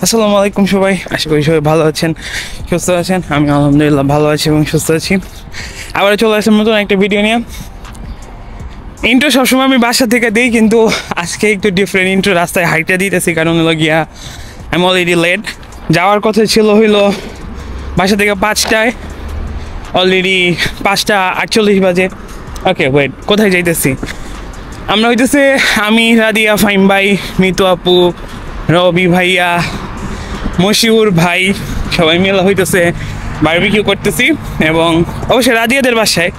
আসসালামু আলাইকুম সবাই, আশা করি সবাই ভালো আছেন, সুস্থ আছেন। আমি আলহামদুলিল্লাহ ভালো আছি এবং সুস্থ আছি। আবার চলে আসলাম নতুন একটা ভিডিও নিয়ে। ইন্ট্রো সবসময় আমি বাসা থেকে দিই, কিন্তু আজকে একটু ডিফারেন্ট ইন্ট্রো। রাস্তায় হাইটটা দিতেছি কারণ হলো গিয়া আমি অলরেডি লেট। যাওয়ার কথা ছিল হইলো বাসা থেকে 5টায়, অলরেডি 5:48 বাজে। ওকে ওয়েট, কোথায় যাইতেছি আমরা? হইতেছে আমি, রাদিয়া, ফাইম ভাই, মিতু আপু, রবি ভাইয়া, মশিউর ভাই, সবাই মিলে হইতেছে বারবিকিউ করতেছি। এবং অবশ্যই রাদিয়াদের বাসায়,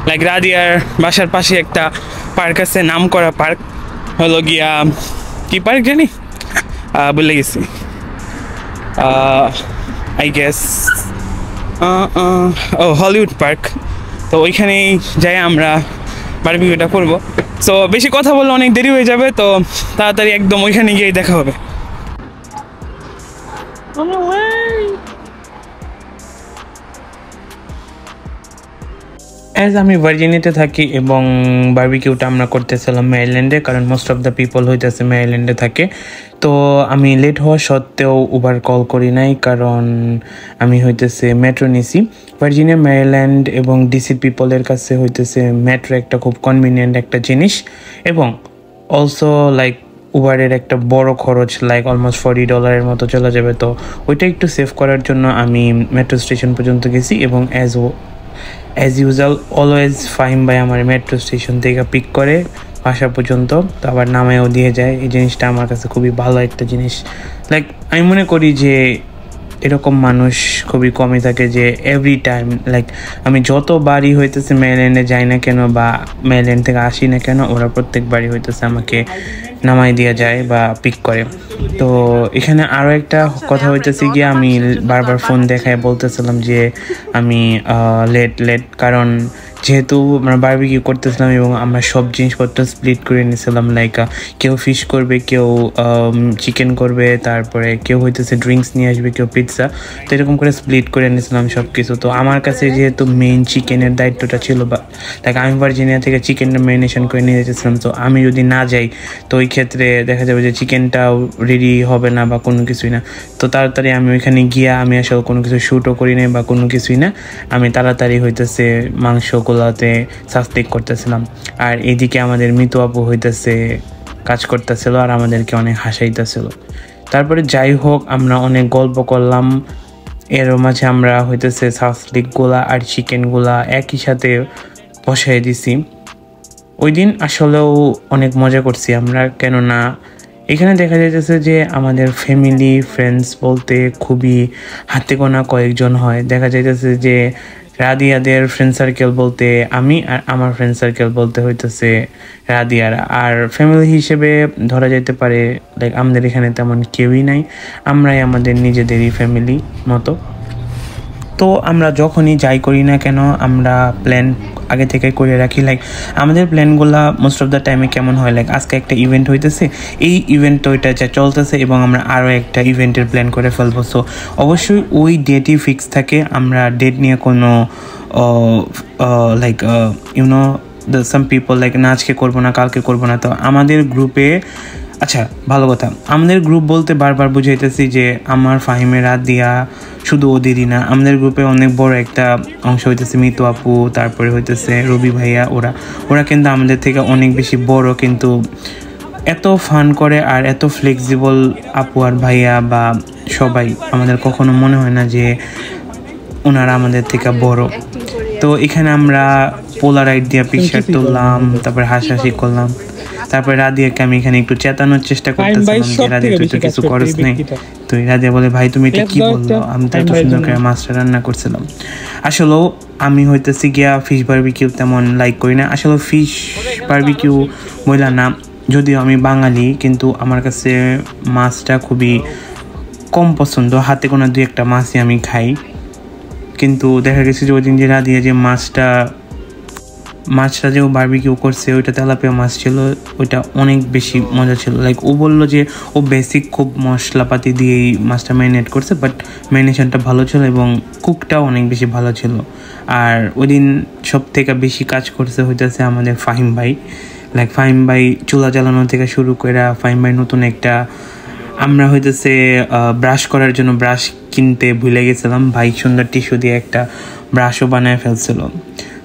লাইক রাদিয়ার বাসার পাশে একটা পার্ক আছে, নাম করা পার্ক, হলো গিয়া কি পার্ক জানি, বলে গেছি, আই গেস ও হলিউড পার্ক। তো ওইখানেই যাই আমরা বারবিকিউটা করবো। সো বেশি কথা বললে অনেক দেরি হয়ে যাবে, তো তাড়াতাড়ি একদম ওইখানে গিয়ে দেখা হবে। অ্যাজ আমি ভার্জিনিয়াতে থাকি এবং বারবিকিউটা আমরা করতেছিলাম মেরিল্যান্ডে, কারণ মোস্ট অফ দ্য পিপল হইতেছে মেরিল্যান্ডে থাকে। তো আমি লেট হওয়া সত্ত্বেও উবার কল করি নাই, কারণ আমি হইতেছে মেট্রো নিছি। ভার্জিনিয়া, মেরিল্যান্ড এবং ডিসির পিপলের কাছে হইতেছে মেট্রো একটা খুব কনভিনিয়েন্ট একটা জিনিস, এবং অলসো লাইক উবারের একটা বড় খরচ, লাইক অলমোস্ট $40 মতো চলে যাবে। তো ওইটা একটু সেভ করার জন্য আমি মেট্রো স্টেশন পর্যন্ত গেছি, এবং অ্যাজ ইউজুয়াল অলওয়েজ ফাহিম ভাই আমার মেট্রো স্টেশন থেকে পিক করে বাসা পর্যন্ত, তো আবার নামেও দিয়ে যায়। এই জিনিসটা আমার কাছে খুবই ভালো একটা জিনিস। লাইক আমি মনে করি যে এরকম মানুষ খুবই কমই থাকে যে এভরি টাইম, লাইক আমি যতবারই হইতেছে মেরিল্যান্ডে যাই না কেন বা মেরিল্যান্ড থেকে আসি না কেন, ওরা প্রত্যেকবারই হইতেছে আমাকে নামাই দিয়ে যায় বা পিক করে। তো এখানে আরও একটা কথা হইতেছে গিয়ে, আমি বারবার ফোন দেখায় বলতেছিলাম যে আমি লেট, কারণ যেহেতু আমরা বারবিকিউ করতেছিলাম এবং আমরা সব জিনিসপত্র স্প্লিট করে নিয়েছিলাম। লাইক কেউ ফিশ করবে, কেউ চিকেন করবে, তারপরে কেউ হইতেছে ড্রিঙ্কস নিয়ে আসবে, কেউ পিৎজা। তো এরকম করে স্প্লিট করে নিয়েছিলাম সব কিছু। তো আমার কাছে যেহেতু মেইন চিকেনের দায়িত্বটা ছিল, বা লাইক আমি ভার্জিনিয়া থেকে চিকেনটা ম্যারিনেশন করে নিয়ে যেতেছিলাম। তো আমি যদি না যাই তো ওই ক্ষেত্রে দেখা যাবে যে চিকেনটাও রেডি হবে না বা কোনো কিছুই না। তো তাড়াতাড়ি আমি ওইখানে গিয়া আমি আসলে কোনো কিছু শ্যুটও করি না বা কোনো কিছুই না, আমি তাড়াতাড়ি হইতেছে মাংসগুলোতে সাবস্টিক করতেছিলাম। আর এইদিকে আমাদের মিতু আপু হইতেছে কাজ করতেছিল আর আমাদেরকে অনেক হাসাইতেছিল। তারপরে যাই হোক, আমরা অনেক গল্প করলাম। এর মাঝে আমরা হইতেছে সাবস্টিকগুলা আর চিকেনগুলা একই সাথে বসাই দিছি। ওই দিন আসলেও অনেক মজা করছি আমরা, কেননা এখানে দেখা যাইতেছে যে আমাদের ফ্যামিলি ফ্রেন্ডস বলতে খুবই হাতে গোনা কয়েকজন হয়। দেখা যাইতেছে যে রাদিয়াদের ফ্রেন্ড সার্কেল বলতে আমি, আর আমার ফ্রেন্ড সার্কেল বলতে হইতেছে রাদিয়ার। আর ফ্যামিলি হিসেবে ধরা যাইতে পারে লাইক আমাদের এখানে তেমন কেউই নাই, আমরাই আমাদের নিজেদেরই ফ্যামিলি মতো। তো আমরা যখনই যাই করি না কেন আমরা প্ল্যান আগে থেকে করে রাখি। লাইক আমাদের প্ল্যানগুলো মোস্ট অফ দ্য টাইমে কেমন হয়, লাইক আজকে একটা ইভেন্ট হইতেছে, এই ইভেন্ট ওইটা যা চলতেছে এবং আমরা আরও একটা ইভেন্টের প্ল্যান করে ফেলবো। সো অবশ্যই ওই ডেটই ফিক্স থাকে, আমরা ডেট নিয়ে কোনো like you know some people like না আজকে করবো না কালকে করবো না। তো আমাদের গ্রুপে, আচ্ছা ভালো কথা, আমাদের গ্রুপ বলতে বারবার বুঝাইতেছি যে আমার ফাহিমের রাদিয়া শুধু ওদেরই না, আমাদের গ্রুপে অনেক বড় একটা অংশ হইতেছে মিতু আপু, তারপরে হইতেছে রবি ভাইয়া, ওরা কিন্তু আমাদের থেকে অনেক বেশি বড়, কিন্তু এত ফান করে আর এত ফ্লেক্সিবল আপু আর ভাইয়া বা সবাই, আমাদের কখনো মনে হয় না যে ওনারা আমাদের থেকে বড়। তো এখানে আমরা পোলারাইড দিয়ে পিকচার তুললাম, তারপরে হাসাহাসি করলাম। তারপরে রাদিয়াকে আমি এখানে একটু চেতানোর চেষ্টা করতেছিলাম যে রাদিয়া তুই তো কিছু করিস নাই। তো রাদিয়া বলে ভাই তুমি এটা কি বললো, আমি তো এত সুন্দর করে মাছটা রান্না করছিলাম। আসলেও আমি হইতেছি গিয়া ফিশ বারবিকিউ তেমন লাইক করি না। আসলে ফিশ বারবিকিউ বইলা না, যদিও আমি বাঙালি, কিন্তু আমার কাছে মাছটা খুবই কম পছন্দ, হাতে কোনো দুই একটা মাছই আমি খাই। কিন্তু দেখা গেছে যে ওই দিন যে রাদিয়া যে মাছটা মাছটা যে ও বারবিকিউ করছে ওইটা তেলাপিয়া মাছ ছিল, ওইটা অনেক বেশি মজা ছিল। লাইক ও বললো যে ও বেসিক খুব মশলাপাতি দিয়েই মাছটা ম্যারিনেট করছে, বাট ম্যারিনেশনটা ভালো ছিল এবং কুকটাও অনেক বেশি ভালো ছিল। আর ওই দিন সব থেকে বেশি কাজ করছে হইতেছে আমাদের ফাহিম ভাই। লাইক ফাহিম ভাই চুলা জ্বালানো থেকে শুরু করে ফাহিম ভাই নতুন একটা, আমরা হইতেছে ব্রাশ করার জন্য ব্রাশ কিনতে ভুলে গেছিলাম, ভাই সুন্দর টিস্যু দিয়ে একটা ব্রাশও বানায় ফেলছিল।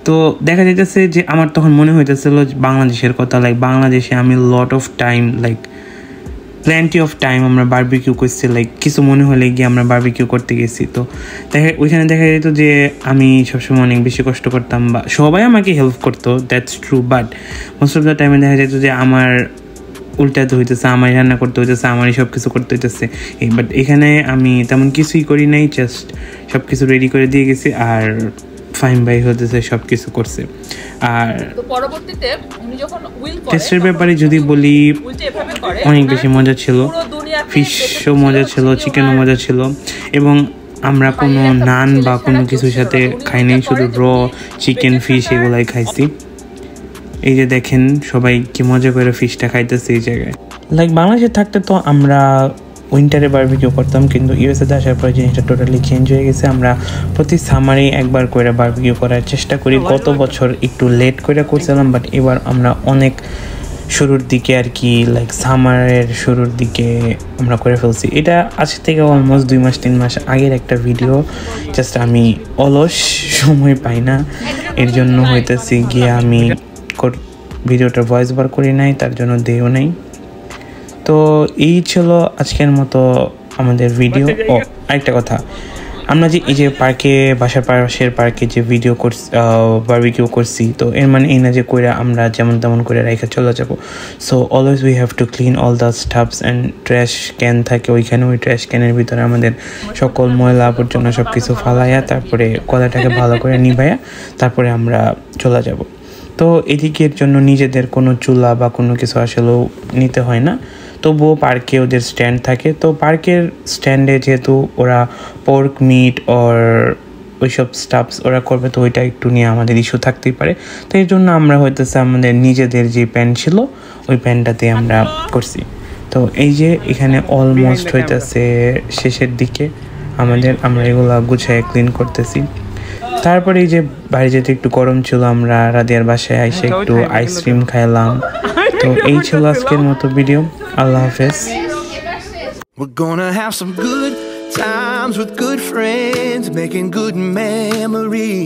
তো দেখা যাইতেছে যে আমার তখন মনে হইতেছিল বাংলাদেশের কথা, লাইক বাংলাদেশে আমি lot of time, like plenty of time আমরা বারবিকিউ করছি, লাইক কিছু মনে হলে গিয়ে আমরা বারবিকিউ করতে গেছি। তো ওইখানে দেখা যেত যে আমি সবসময় অনেক বেশি কষ্ট করতাম বা সবাই আমাকে হেল্প করতো, that's true, but most of the টাইমে দেখা যেত যে আমার উল্টাতে হইতেছে, আমারই রান্না করতে হইতেছে, আমারই সব কিছু করতে হইতেছে। বাট এখানে আমি তেমন কিছুই করি নাই, জাস্ট সব কিছু রেডি করে দিয়ে গেছি আর ফাহিম ভাই হতেছে সব কিছু করছে। আর পরবর্তীতে উনি যখন উইল করে টেস্টের ব্যাপারে যদি বলি অনেক বেশি মজা ছিল, ফিশও মজা ছিল, চিকেনও মজা ছিল এবং আমরা কোনো নান বা কোনো কিছুর সাথে খাই নাই, শুধু র চিকেন ফিশ এগুলাই খাইছি। এই যে দেখেন সবাই কি মজা করে ফিশটা খাইতেছে এই জায়গায়। লাইক বাংলাদেশে থাকতে তো আমরা উইন্টারে বারবিকিউ করতাম, কিন্তু ইউএসএতে আসার পরে জিনিসটা টোটালি চেঞ্জ হয়ে গেছে। আমরা প্রতি সামারেই একবার করে বারবিকিউ করার চেষ্টা করি। গত বছর একটু লেট করে করছিলাম, বাট এবার আমরা অনেক শুরুর দিকে আর কি, লাইক সামারের শুরুর দিকে আমরা করে ফেলছি। এটা আজ থেকে অলমোস্ট 2 মাস 3 মাস আগের একটা ভিডিও, জাস্ট আমি অলস সময় পাই না, এর জন্য হইতেছি গিয়ে আমি ভিডিওটার ভয়েস বার করি নাই, তার জন্য দেও নাই। তো এই ছিল আজকের মতো আমাদের ভিডিও। ও আরেকটা কথা, আমরা যে এই যে পার্কে, বাসার পাশের পার্কে যে ভিডিও করছি, বারবিকিউ করছি, তো এর মানে এই না যে কইরা আমরা যেমন তেমন করে রেখে চলে যাব। So always we have to clean all the stuffs and trash can থাকে ওইখানে, ওই ট্র্যাশ ক্যানের ভিতরে আমাদের সকল ময়লা আবর্জনা সব কিছু ফালাইয়া তারপরে কলাটাকে ভালো করে নিভাইয়া তারপরে আমরা চলে যাব। তো এদিকের জন্য নিজেদের কোনো চুলা বা কোনো কিছু আসলেও নিতে হয় না, তবুও পার্কে ওদের স্ট্যান্ড থাকে। তো পার্কের স্ট্যান্ডে যেহেতু ওরা পোর্ক মিট ওর ওইসব স্টাফস ওরা করবে, তো ওইটা একটু নিয়ে আমাদের ইস্যু থাকতেই পারে। তো এই জন্য আমরা হইতেছে আমাদের নিজেদের যে প্যান ছিল ওই প্যানটাতে আমরা করছি। তো এই যে এখানে অলমোস্ট হইতেছে শেষের দিকে আমরা এগুলা গুছায় ক্লিন করতেছি। তারপরে এই যে বাইরে যেতে একটু গরম ছিল, আমরা রাদিয়ার বাসায় এসে একটু আইসক্রিম খাইলাম। তো এই ছিল আজকের মতো ভিডিও। আল্লাহ হাফেজ। We're gonna have some good times with good friends, making good memories.